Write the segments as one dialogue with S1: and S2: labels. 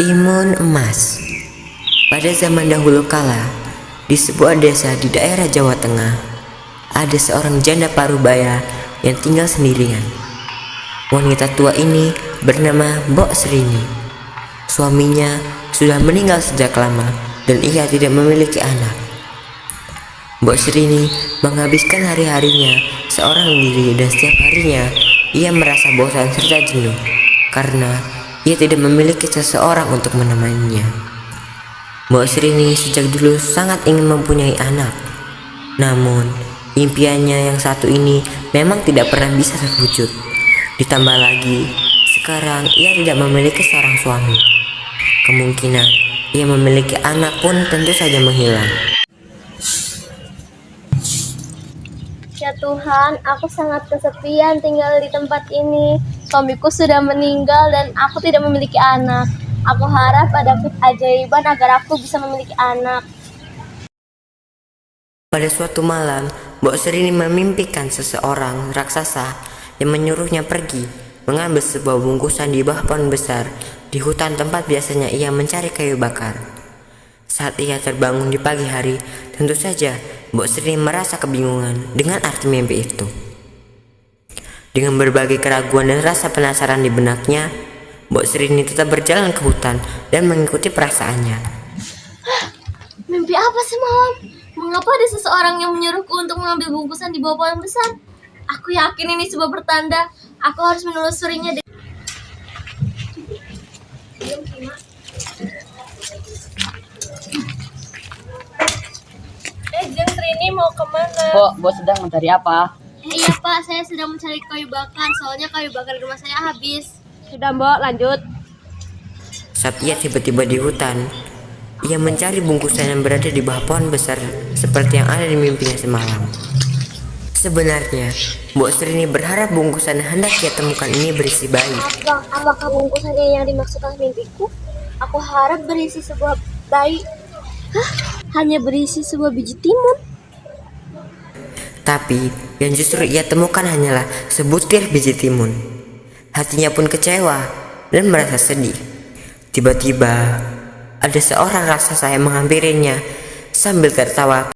S1: Timun emas. Pada zaman dahulu kala, di sebuah desa di daerah Jawa Tengah, ada seorang janda parubaya yang tinggal sendirian. Wanita tua ini bernama Mbok Srini. Suaminya sudah meninggal sejak lama dan ia tidak memiliki anak. Mbok Srini menghabiskan hari-harinya seorang diri dan setiap harinya ia merasa bosan serta jenuh karena ia tidak memiliki seseorang untuk menemaninya. Mbok Srini sejak dulu sangat ingin mempunyai anak. Namun, impiannya yang satu ini memang tidak pernah bisa terwujud. Ditambah lagi, sekarang ia tidak memiliki seorang suami. Kemungkinan ia memiliki anak pun tentu saja menghilang.
S2: Ya Tuhan, aku sangat kesepian tinggal di tempat ini. Suamiku sudah meninggal dan aku tidak memiliki anak. Aku harap ada keajaiban agar aku bisa memiliki anak.
S1: Pada suatu malam, Mbok Srini memimpikan seseorang raksasa yang menyuruhnya pergi mengambil sebuah bungkusan di bawah pohon besar di hutan tempat biasanya ia mencari kayu bakar. Saat ia terbangun di pagi hari, tentu saja Mbok Srini merasa kebingungan dengan arti mimpi itu. Dengan berbagai keraguan dan rasa penasaran di benaknya, Mbok Srini tetap berjalan ke hutan dan mengikuti perasaannya.
S2: Mimpi apa sih Mam? Mengapa ada seseorang yang menyuruhku untuk mengambil bungkusan di bawah pohon besar? Aku yakin ini sebuah pertanda. Aku harus menelusurinya. Jeng Srini mau kemana?
S3: Bos sedang mencari apa?
S2: Iya Pak, saya sedang mencari kayu bakar. Soalnya kayu bakar di rumah saya habis.
S3: Sudah Mbok, lanjut.
S1: Saat ia tiba-tiba di hutan, ia mencari bungkusan yang berada di bawah pohon besar seperti yang ada di mimpinya semalam. Sebenarnya, Mbok Srini berharap bungkusan yang hendak ia temukan ini berisi bayi.
S2: Bang, apakah bungkusan ini yang dimaksudkan mimpiku? Aku harap berisi sebuah bayi. Hah? Hanya berisi sebuah biji timun?
S1: Tapi, yang justru ia temukan hanyalah sebutir biji timun. Hatinya pun kecewa dan merasa sedih. Tiba-tiba, ada seorang raksasa yang menghampirinya sambil tertawa.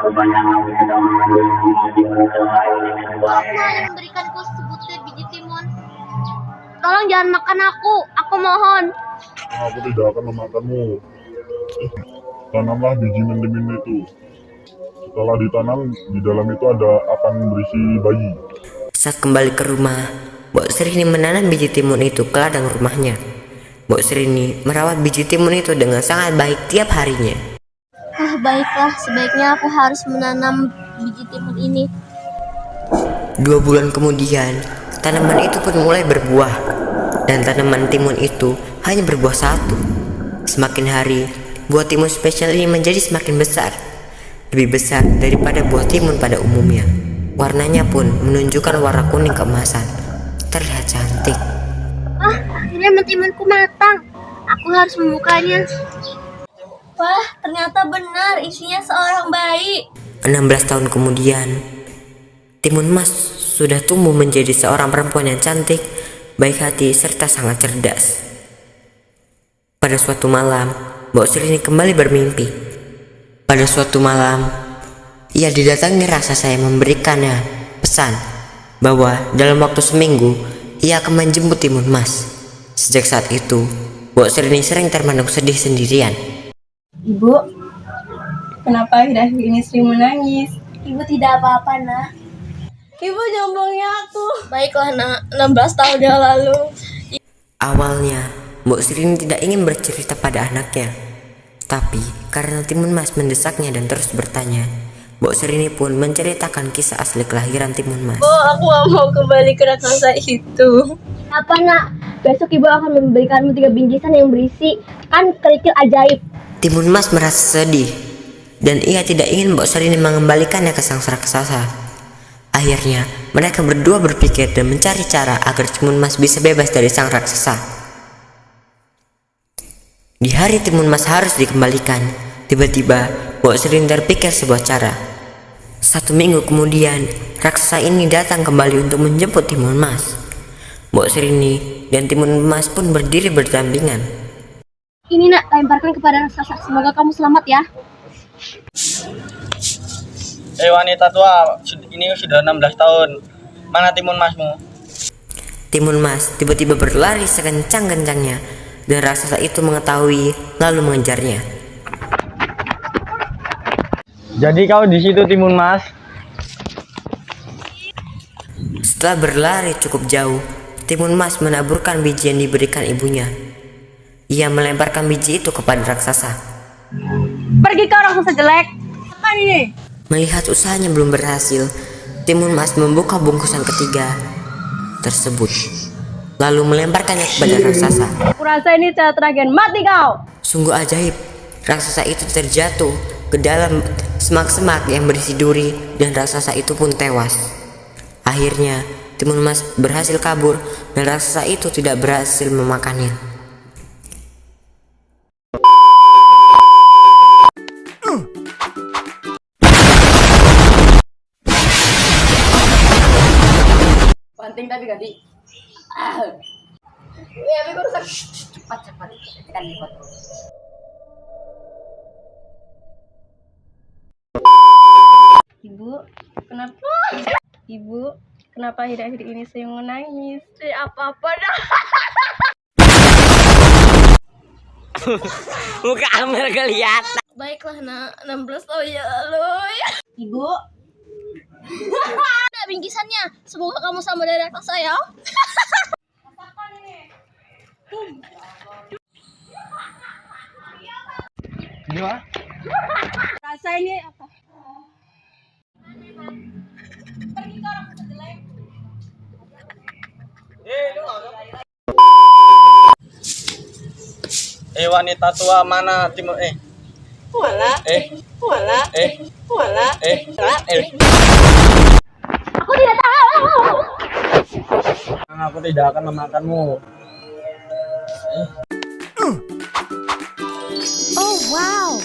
S2: Siapa yang memberikanku sebutir biji timun? Tolong jangan makan aku mohon.
S4: Aku tidak akan memakanmu. Tanamlah biji mentimun itu. Setelah ditanam, di dalam itu akan berisi bayi.
S1: Saat kembali ke rumah, Mbok Srini menanam biji timun itu ke ladang rumahnya. Mbok Srini merawat biji timun itu dengan sangat baik tiap harinya.
S2: Baiklah, sebaiknya aku harus menanam biji timun ini.
S1: 2 bulan kemudian, tanaman itu pun mulai berbuah, dan tanaman timun itu hanya berbuah satu. Semakin hari, buah timun spesial ini menjadi semakin besar, lebih besar daripada buah timun pada umumnya. Warnanya pun menunjukkan warna kuning keemasan, terlihat cantik.
S2: Akhirnya mentimunku matang. Aku harus membukanya. Wah, ternyata benar isinya seorang bayi.
S1: 16 tahun kemudian, timun emas sudah tumbuh menjadi seorang perempuan yang cantik, baik hati, serta sangat cerdas. Pada suatu malam, Mbok Srini kembali bermimpi. Pada suatu malam, ia didatangi raksasa yang memberikannya pesan bahwa dalam waktu seminggu ia akan menjemput timun emas. Sejak saat itu, Mbok Srini sering termenung sedih sendirian.
S5: Ibu, kenapa akhir-akhir ini Sri menangis?
S2: Ibu tidak apa-apa, Nak.
S5: Ibu jombongnya aku.
S2: Baiklah, Nak. 16 tahun yang lalu.
S1: Awalnya, Mbok Srini tidak ingin bercerita pada anaknya. Tapi, karena timun emas mendesaknya dan terus bertanya, Mbok Srini pun menceritakan kisah asli kelahiran timun emas.
S5: Aku gak mau kembali ke raksasa itu.
S2: Apa, Nak? Besok Ibu akan memberikanmu 3 bingkisan yang berisi kerikil ajaib.
S1: Timun emas merasa sedih, dan ia tidak ingin Mbok Srini mengembalikannya ke sang raksasa. Akhirnya, mereka berdua berpikir dan mencari cara agar timun emas bisa bebas dari sang raksasa. Di hari timun emas harus dikembalikan, tiba-tiba Mbok Srini terpikir sebuah cara. 1 minggu kemudian, raksasa ini datang kembali untuk menjemput Timun Mas. Mbok Srini dan Timun Mas pun berdiri berdampingan.
S2: Ini nak, lemparkan kepada raksasa. Semoga kamu selamat ya.
S6: Wanita tua, ini sudah 16 tahun. Mana Timun Masmu?
S1: Timun Mas tiba-tiba berlari sekencang-kencangnya dan raksasa itu mengetahui lalu mengejarnya.
S6: Jadi kau di situ Timun Mas?
S1: Setelah berlari cukup jauh, Timun Mas menaburkan biji yang diberikan ibunya. Ia melemparkan biji itu kepada raksasa.
S5: Pergi kau raksasa jelek. Apa ini?
S1: Melihat usahanya belum berhasil, Timun Mas membuka bungkusan ketiga tersebut, lalu melemparkannya kepada raksasa.
S5: Kurasa ini cara terakhir, mati kau.
S1: Sungguh ajaib, raksasa itu terjatuh ke dalam semak-semak yang berisi duri dan raksasa itu pun tewas. Akhirnya, Timun Mas berhasil kabur dan raksasa itu tidak berhasil memakannya.
S3: Penting tapi ganti. Cepat. Tekan di foto.
S5: Ibu, kenapa akhir-akhir ini sering menangis?
S2: Apa-apa dah.
S3: Muka Amel kelihatan.
S2: Baiklah nak, 16 tahun ya lalu.
S5: Ibu,
S2: Nak, bingkisannya. Semoga kamu sama dari raksasa ya.
S5: rasa ini apa?
S6: Wanita tua, mana Timun
S5: Wala, wala, wala.
S2: Aku tidak tahu.
S6: Aku tidak akan memakanmu.
S2: Oh wow.